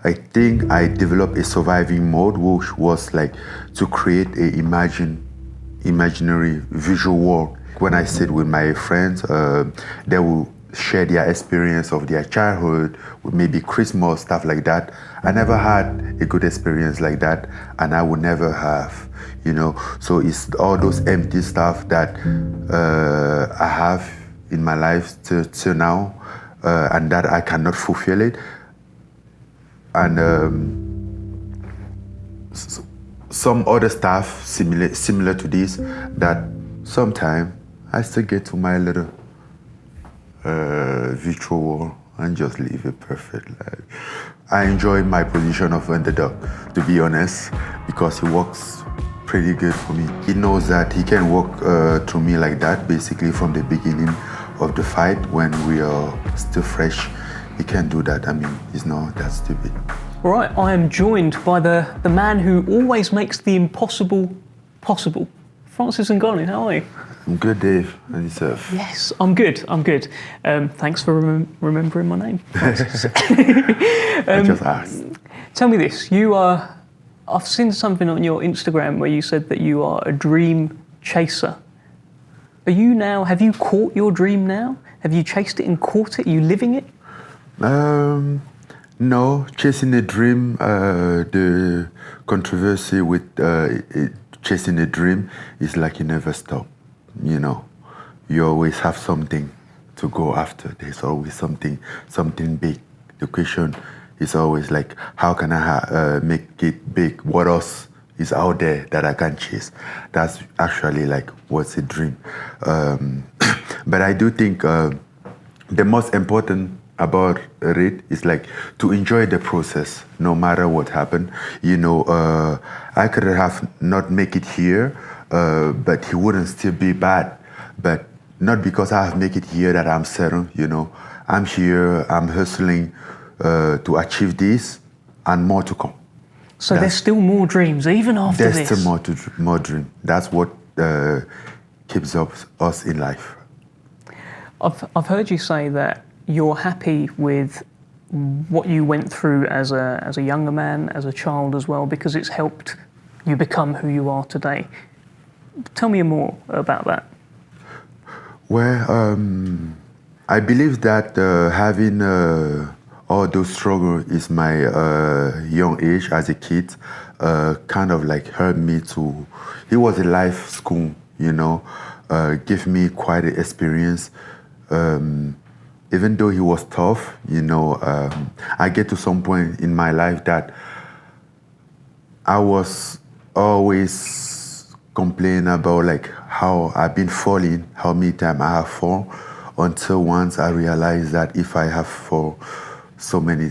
I think I developed a surviving mode, which was like to create a imaginary visual world. When I sit with my friends, they will share their experience of their childhood, maybe Christmas, stuff like that. I never had a good experience like that, and I would never have, you know. So it's all those empty stuff that I have in my life till now, and that I cannot fulfill it. And some other stuff similar to this, that sometimes I still get to my little virtual world and just live a perfect life. I enjoy my position of underdog, to be honest, because he works pretty good for me. He knows that he can work through me like that, basically from the beginning of the fight when we are still fresh. He can do that. I mean, he's not that stupid. All right, I am joined by the man who always makes the impossible possible. Francis Ngannou, how are you? I'm good, Dave, and yourself? Yes, I'm good. Thanks for remembering my name, Francis. I just asked. Tell me this, I've seen something on your Instagram where you said that you are a dream chaser. Have you caught your dream now? Have you chased it and caught it? Are you living it? No, chasing a dream, the controversy with chasing a dream is like you never stop, you know. You always have something to go after. There's always something big. The question is always like, how can I make it big? What else is out there that I can chase? That's actually like what's a dream. But I do think the most important about it is like to enjoy the process, no matter what happened. You know, I could have not make it here, but he wouldn't still be bad. But not because I have make it here that I'm settled, you know. I'm here, I'm hustling to achieve this and more to come. So there's still more dreams, even after this? There's still more dream. That's what keeps us in life. I've heard you say that you're happy with what you went through as a younger man, as a child as well, because it's helped you become who you are today. Tell me more about that. Well, I believe that having all those struggles is my young age as a kid kind of like helped me to. It was a life school, you know, give me quite an experience. Even though he was tough, you know, I get to some point in my life that I was always complaining about like how I've been falling, how many times I have fallen, until once I realized that if I have fallen so many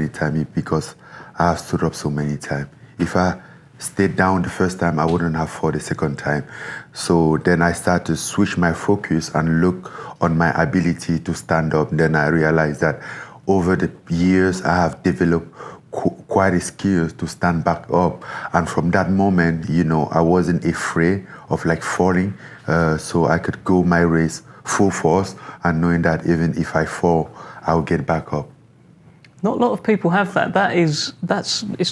times, it's because I have stood up so many times. If I stayed down the first time, I wouldn't have fallen the second time. So then I started to switch my focus and look on my ability to stand up. Then I realized that over the years, I have developed quite a skill to stand back up. And from that moment, you know, I wasn't afraid of like falling. So I could go my race full force and knowing that even if I fall, I'll get back up. Not a lot of people have that. It's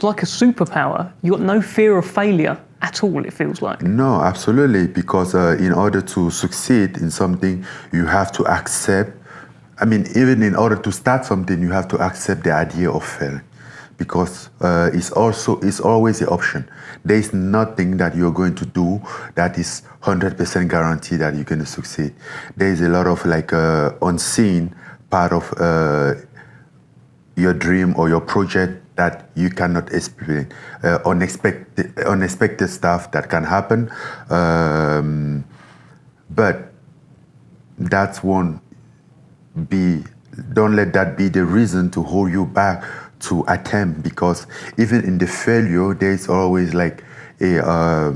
like a superpower. You got no fear of failure at all, it feels like. No, absolutely, because in order to succeed in something, you have to accept, I mean, even in order to start something, you have to accept the idea of failing, because it's always an option. There is nothing that you're going to do that is 100% guaranteed that you're going to succeed. There is a lot of like unseen part of your dream or your project that you cannot explain, unexpected stuff that can happen, but don't let that be the reason to hold you back to attempt, because even in the failure, there's always like a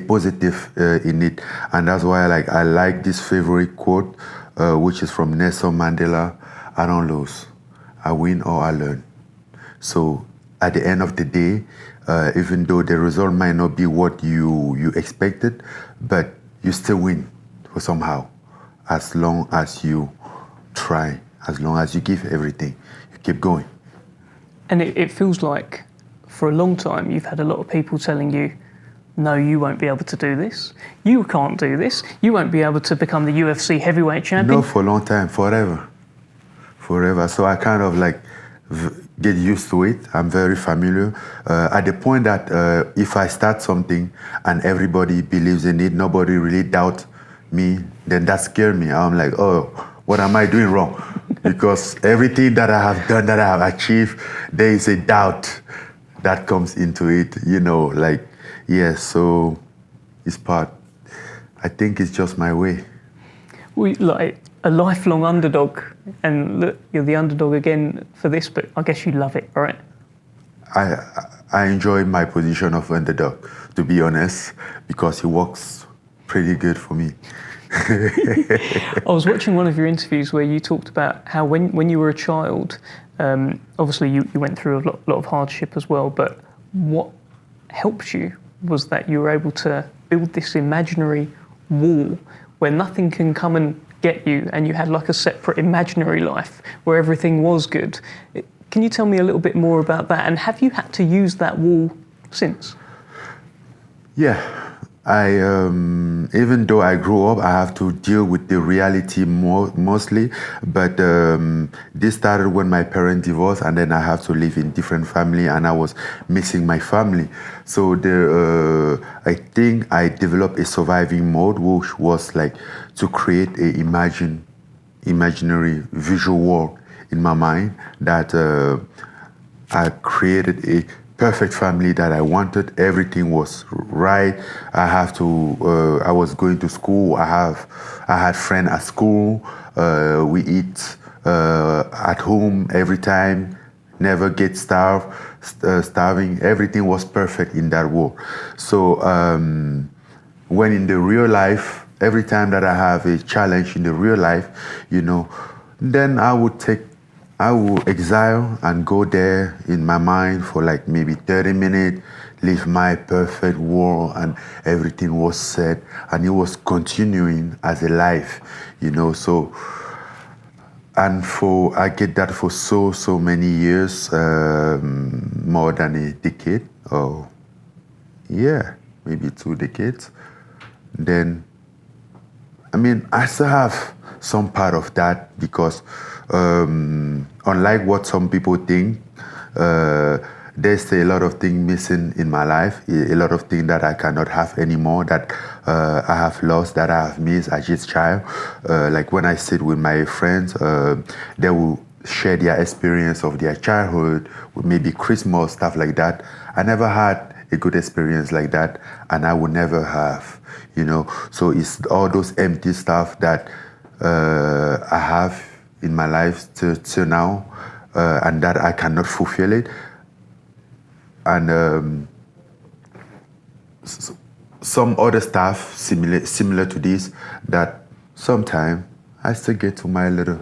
positive in it. And that's why I like this favorite quote, which is from Nelson Mandela: "I don't lose, I win or I learn." So at the end of the day, even though the result might not be what you expected, but you still win for somehow, as long as you try, as long as you give everything, you keep going. And it feels like for a long time you've had a lot of people telling you, no, you won't be able to do this. You can't do this. You won't be able to become the UFC heavyweight champion. No, for a long time, forever. So I kind of like get used to it. I'm very familiar. At the point that if I start something and everybody believes in it, nobody really doubts me, then that scares me. I'm like, oh, what am I doing wrong? Because everything that I have done, that I have achieved, there is a doubt that comes into it, like, yeah, so it's part. I think it's just my way. We like a lifelong underdog, and look, you're the underdog again for this, but I guess you love it, right? I enjoy my position of underdog, to be honest, because it works pretty good for me. I was watching one of your interviews where you talked about how when you were a child, obviously you went through a lot of hardship as well, but what helped you was that you were able to build this imaginary wall where nothing can come and get you, and you had like a separate imaginary life where everything was good. Can you tell me a little bit more about that, and have you had to use that wall since? Yeah, even though I grew up, I have to deal with the reality mostly. But this started when my parents divorced, and then I have to live in different family, and I was missing my family. So I think I developed a surviving mode, which was like to create a imaginary visual world in my mind that I created a perfect family that I wanted. Everything was right. I was going to school. I had friends at school. We eat at home every time. Never get starving. Everything was perfect in that world. So when in the real life, every time that I have a challenge in the real life, then I would exile and go there in my mind for like maybe 30 minutes, live my perfect world, and everything was set, and it was continuing as a life, so, and I get that for so many years, more than a decade, or yeah, maybe 2 decades. Then, I still have some part of that because unlike what some people think, there's a lot of things missing in my life, a lot of things that I cannot have anymore, that I have lost, that I have missed as a child. Like when I sit with my friends, they will share their experience of their childhood, with maybe Christmas, stuff like that. I never had a good experience like that, and I will never have, So it's all those empty stuff that I have in my life till now, and that I cannot fulfill it. And some other stuff similar to this, that sometimes I still get to my little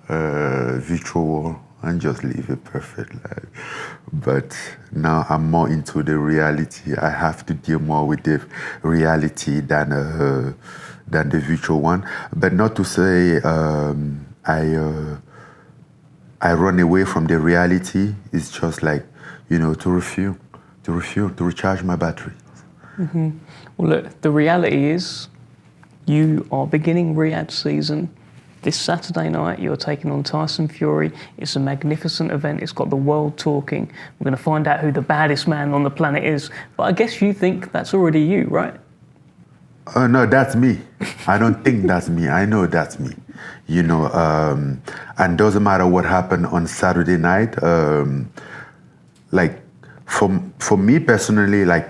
virtual world and just live a perfect life. But now I'm more into the reality. I have to deal more with the reality than the virtual one. But not to say I run away from the reality. It's just like, to refuel, to recharge my battery. Mm-hmm. Well, look, the reality is you are beginning Riyadh season this Saturday night. You're taking on Tyson Fury. It's a magnificent event. It's got the world talking. We're going to find out who the baddest man on the planet is. But I guess you think that's already you, right? No, that's me. I don't think that's me. I know that's me. And doesn't matter what happened on Saturday night. Like for me personally, like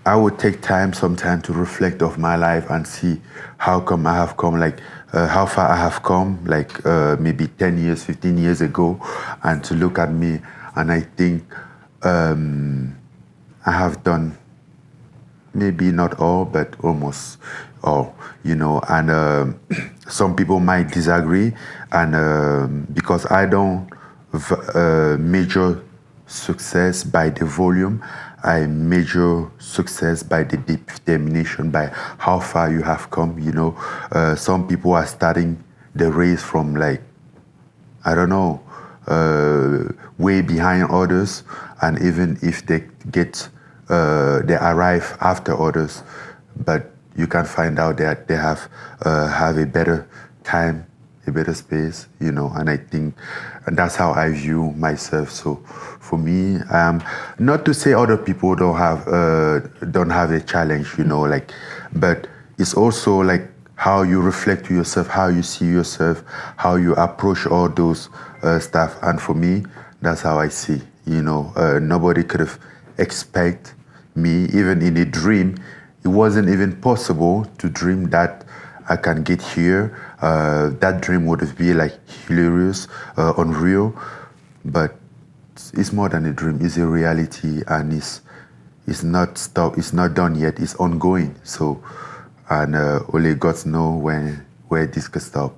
I would take some time to reflect of my life and see how come I have come, like how far I have come, like maybe 10 years, 15 years ago, and to look at me, and I think I have done maybe not all, but almost all, and some people might disagree, and because I don't measure success by the volume, I measure success by the determination, by how far you have come. Some people are starting the race from like, I don't know, way behind others, and even if they they arrive after others, but you can find out that they have a better time, a better space, you know, and I think that's how I view myself. So for me, not to say other people don't have a challenge, you know, like, but it's also like how you reflect to yourself, how you see yourself, how you approach all those stuff. And for me, that's how I see, you know, nobody could have expect me, even in a dream. It wasn't even possible to dream that I can get here. That dream would have been like hilarious, unreal, but it's more than a dream. It's a reality, and it's not stopped. It's not done yet. It's ongoing. So, and only God knows where this could stop.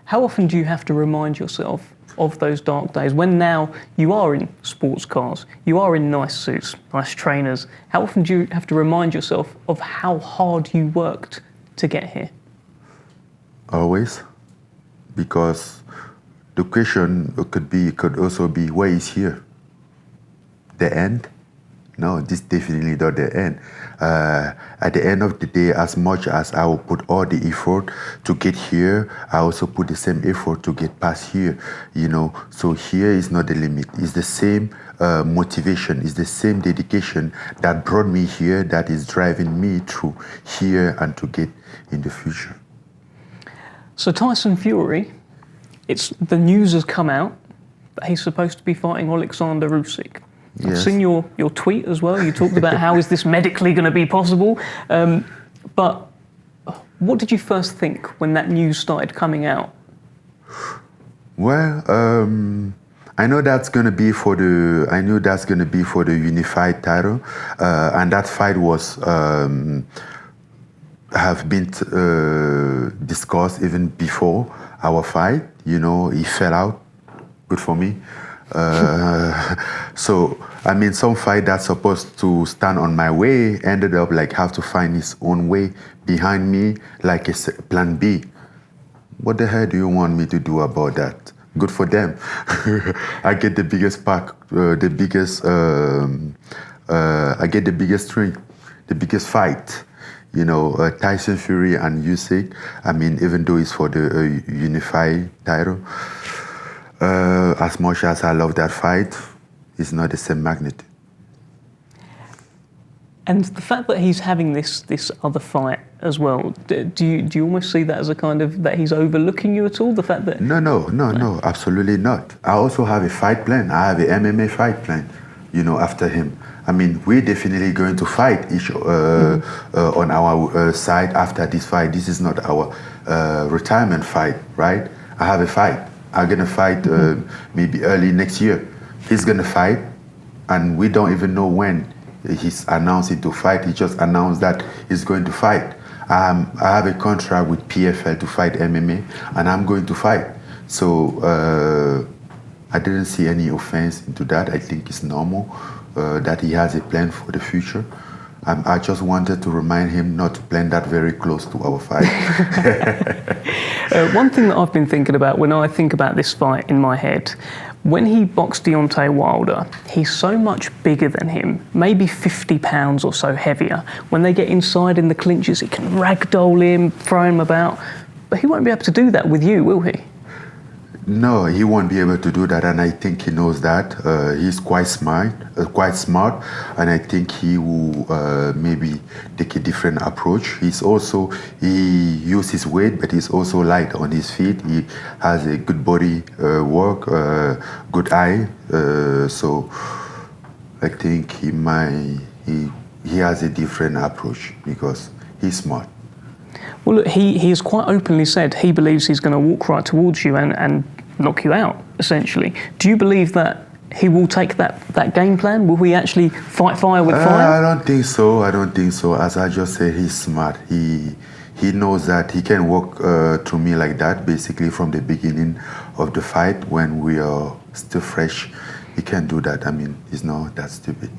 How often do you have to remind yourself of those dark days when now you are in sports cars, you are in nice suits, nice trainers? How often do you have to remind yourself of how hard you worked to get here? Always, because the question could also be, where is here? The end? No, this definitely not the end. At the end of the day, as much as I will put all the effort to get here, I also put the same effort to get past here, you know. So here is not the limit. It's the same motivation, it's the same dedication that brought me here, that is driving me through here and to get in the future. So Tyson Fury, the news has come out that he's supposed to be fighting Alexander Usyk. Yes. I've seen your tweet as well. You talked about how is this medically going to be possible. But what did you first think when that news started coming out? Well, I know that's going to be for the unified title, and that fight was have been discussed even before our fight. You know, he fell out. Good for me. So, I mean, some fight that's supposed to stand on my way ended up like have to find its own way behind me, like a plan B. What the hell do you want me to do about that? Good for them. I get the biggest pack, I get the biggest ring, the biggest fight. You know, Tyson Fury and Usyk. I mean, even though it's for the unified title, as much as I love that fight, it's not the same magnitude. And the fact that he's having this other fight as well, do you almost see that as a kind of, that he's overlooking you at all? The fact that... No, absolutely not. I also have a fight plan. I have an MMA fight plan, you know, after him. I mean, we're definitely going to fight on our side after this fight. This is not our retirement fight, right? I have a fight. I'm going to fight maybe early next year. He's going to fight, and we don't even know when he's announcing to fight. He just announced that he's going to fight. I have a contract with PFL to fight MMA, and I'm going to fight. So I didn't see any offense into that. I think it's normal that he has a plan for the future. I just wanted to remind him not to plan that very close to our fight. One thing that I've been thinking about when I think about this fight in my head, when he boxed Deontay Wilder, he's so much bigger than him, maybe 50 pounds or so heavier. When they get inside in the clinches, he can ragdoll him, throw him about. But he won't be able to do that with you, will he? No, he won't be able to do that, and I think he knows that. He's quite smart, and I think he will maybe take a different approach. He uses his weight, but he's also light on his feet. He has a good body work, good eye, so I think he has a different approach because he's smart. Well, look, he has quite openly said he believes he's going to walk right towards you and knock you out, essentially. Do you believe that he will take that game plan? Will he actually fight fire with fire? I don't think so. As I just said, he's smart. He knows that he can walk through me like that, basically from the beginning of the fight when we are still fresh. He can do that. I mean, he's not that stupid.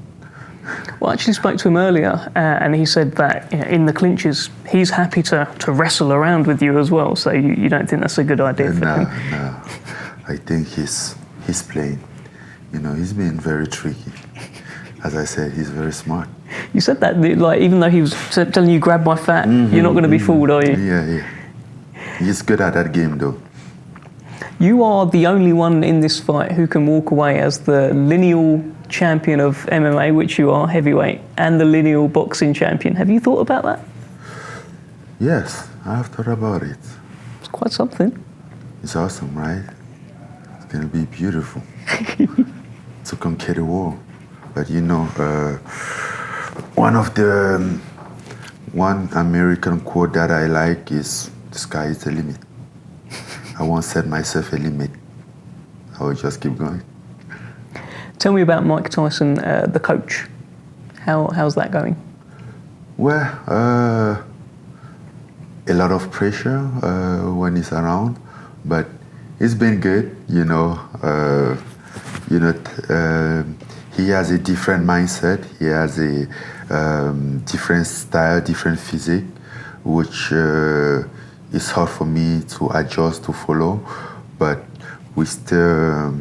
Well, I actually spoke to him earlier, and he said that in the clinches, he's happy to wrestle around with you as well. So you don't think that's a good idea for him? No. I think he's playing. You know, he's being very tricky. As I said, he's very smart. You said that, like, even though he was telling you grab my fat, you're not going to be fooled, are you? Yeah. He's good at that game, though. You are the only one in this fight who can walk away as the lineal champion of MMA, which you are, heavyweight, and the lineal boxing champion. Have you thought about that? Yes, I've thought about it. It's quite something. It's awesome, right? It's gonna be beautiful to conquer the world. But you know, one American quote that I like is, "The sky is the limit." I won't set myself a limit. I will just keep going. Tell me about Mike Tyson, the coach. How's that going? Well, a lot of pressure when he's around, but it's been good. You know, he has a different mindset. He has a different style, different physique, which is hard for me to adjust, to follow. But we still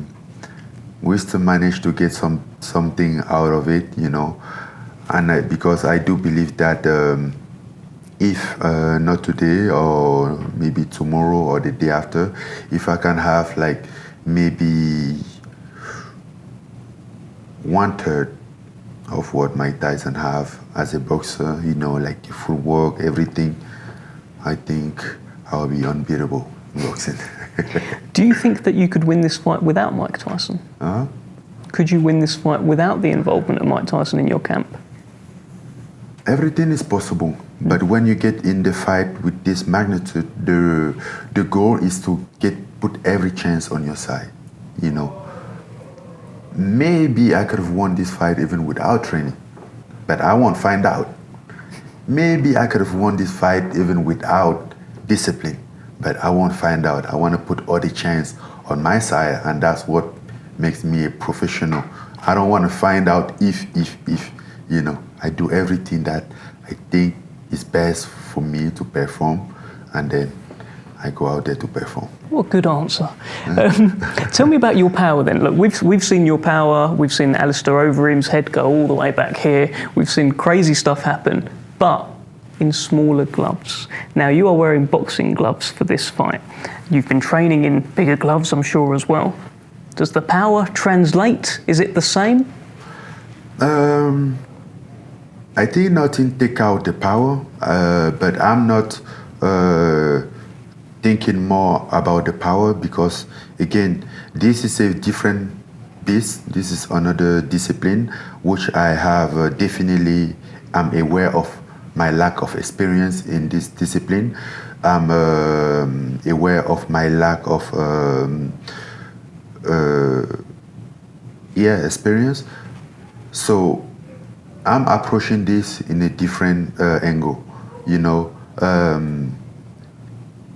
manage to get something out of it, you know. And because I do believe that if not today or maybe tomorrow or the day after, if I can have like maybe 1/3 of what Mike Tyson have as a boxer, you know, like full work, everything, I think I'll be unbeatable in boxing. Do you think that you could win this fight without Mike Tyson? Could you win this fight without the involvement of Mike Tyson in your camp? Everything is possible, but when you get in the fight with this magnitude, the goal is to put every chance on your side, you know. Maybe I could have won this fight even without training, but I won't find out. Maybe I could have won this fight even without discipline, but I won't find out. I want to put all the chance on my side, and that's what makes me a professional. I don't want to find out if, you know. I do everything that I think is best for me to perform, and then I go out there to perform. What a good answer. Tell me about your power then. Look, we've seen your power. We've seen Alistair Overeem's head go all the way back here. We've seen crazy stuff happen, but in smaller gloves. Now, you are wearing boxing gloves for this fight. You've been training in bigger gloves, I'm sure, as well. Does the power translate? Is it the same? I think nothing take out the power, but I'm not thinking more about the power because, again, this is a different beast. This is another discipline, which I have definitely, I'm aware of my lack of experience in this discipline. I'm aware of my lack of experience. So I'm approaching this in a different angle, you know.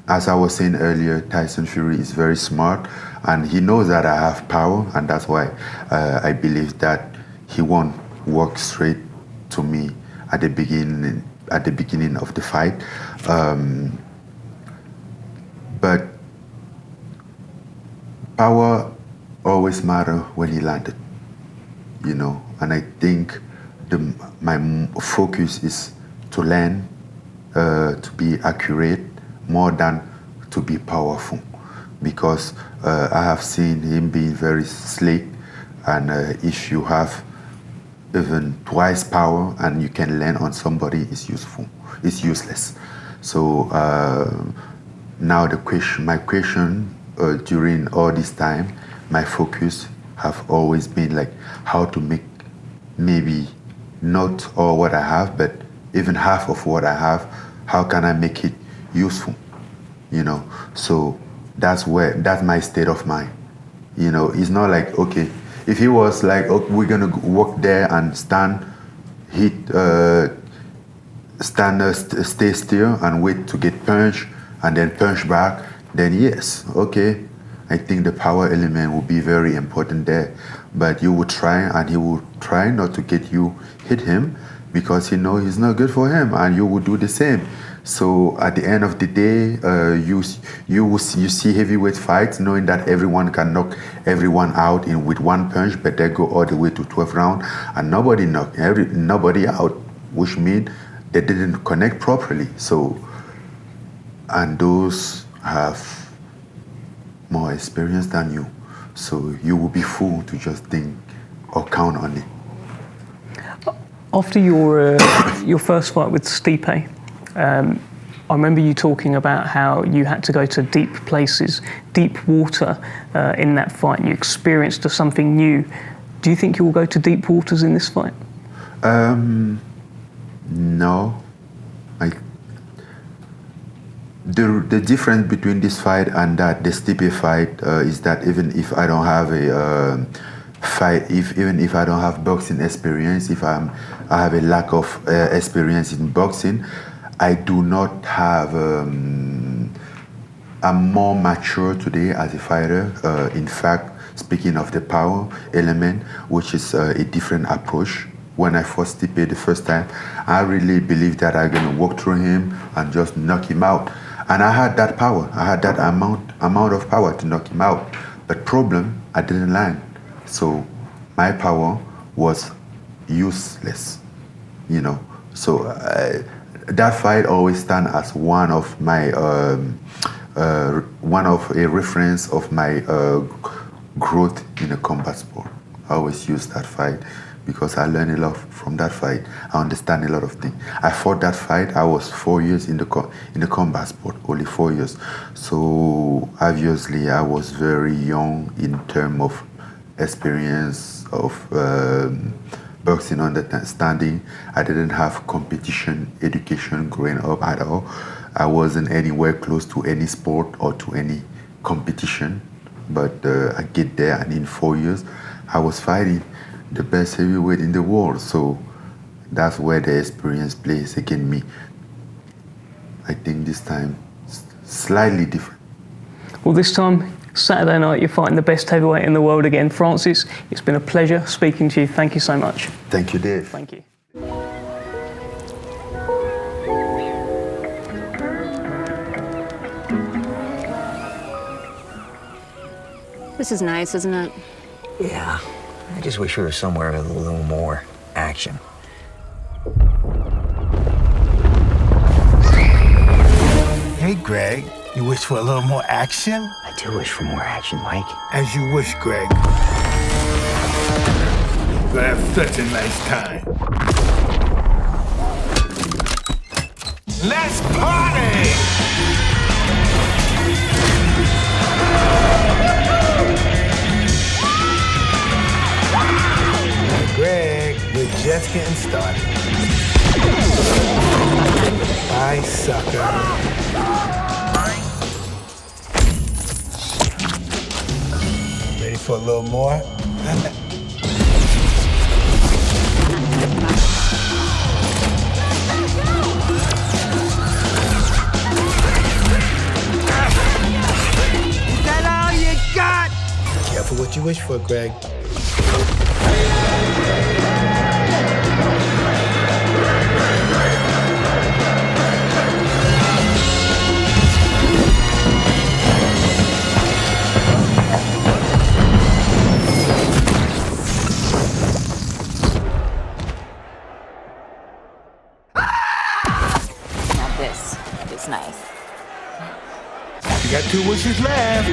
As I was saying earlier, Tyson Fury is very smart, and he knows that I have power, and that's why I believe that he won't walk straight to me at the beginning of the fight. But power always matters when he landed, you know, and I think my focus is to land, to be accurate more than to be powerful, because I have seen him being very slick, and if you have even twice power and you can land on somebody, it's useless. So now my question during all this time, my focus have always been like how to make maybe not all what I have, but even half of what I have, how can I make it useful, you know? So that's my state of mind, you know. It's not like, okay, if he was like, okay, we're gonna walk there and stand, stay still and wait to get punched and then punch back, then yes, okay, I think the power element will be very important there. But you would try, and he will try not to get you hit him because he knows it's not good for him, and you will do the same. So at the end of the day, you see heavyweight fights knowing that everyone can knock everyone out with one punch, but they go all the way to 12 rounds and nobody knocked nobody out, which means they didn't connect properly. So, and those have more experience than you. So you will be fool to just think or count on it. After your first fight with Stipe, I remember you talking about how you had to go to deep places, deep water in that fight, and you experienced something new. Do you think you will go to deep waters in this fight? No. The difference between this fight and the Stipe fight is that even if I don't have a fight, even if I don't have boxing experience, if I have a lack of experience in boxing, I do not have. I'm more mature today as a fighter. In fact, speaking of the power element, which is a different approach. When I fought Stipe the first time, I really believed that I'm gonna walk through him and just knock him out. And I had that power. I had that amount of power to knock him out. But problem, I didn't land. So my power was useless, you know. So that fight always stands as one of my one of a reference of my growth in a combat sport. I always use that fight because I learned a lot from that fight. I understand a lot of things. I fought that fight. I was 4 years in the combat sport, only 4 years. So obviously I was very young in terms of experience of boxing understanding. I didn't have competition education growing up at all. I wasn't anywhere close to any sport or to any competition. But I get there, and in 4 years, I was fighting the best heavyweight in the world. So that's where the experience plays against me. I think this time slightly different. Well, this time, Saturday night, you're fighting the best heavyweight in the world again. Francis, it's been a pleasure speaking to you. Thank you so much. Thank you, Dave. Thank you. This is nice, isn't it? Yeah. I just wish we were somewhere with a little more action. Hey, Greg. You wish for a little more action? I do wish for more action, Mike. As you wish, Greg. We'll have such a nice time. Let's party! Greg, we're just getting started. Bye, sucker. Ready for a little more? Is that all you got? Careful what you wish for, Greg. This is nice. You got 2 wishes left.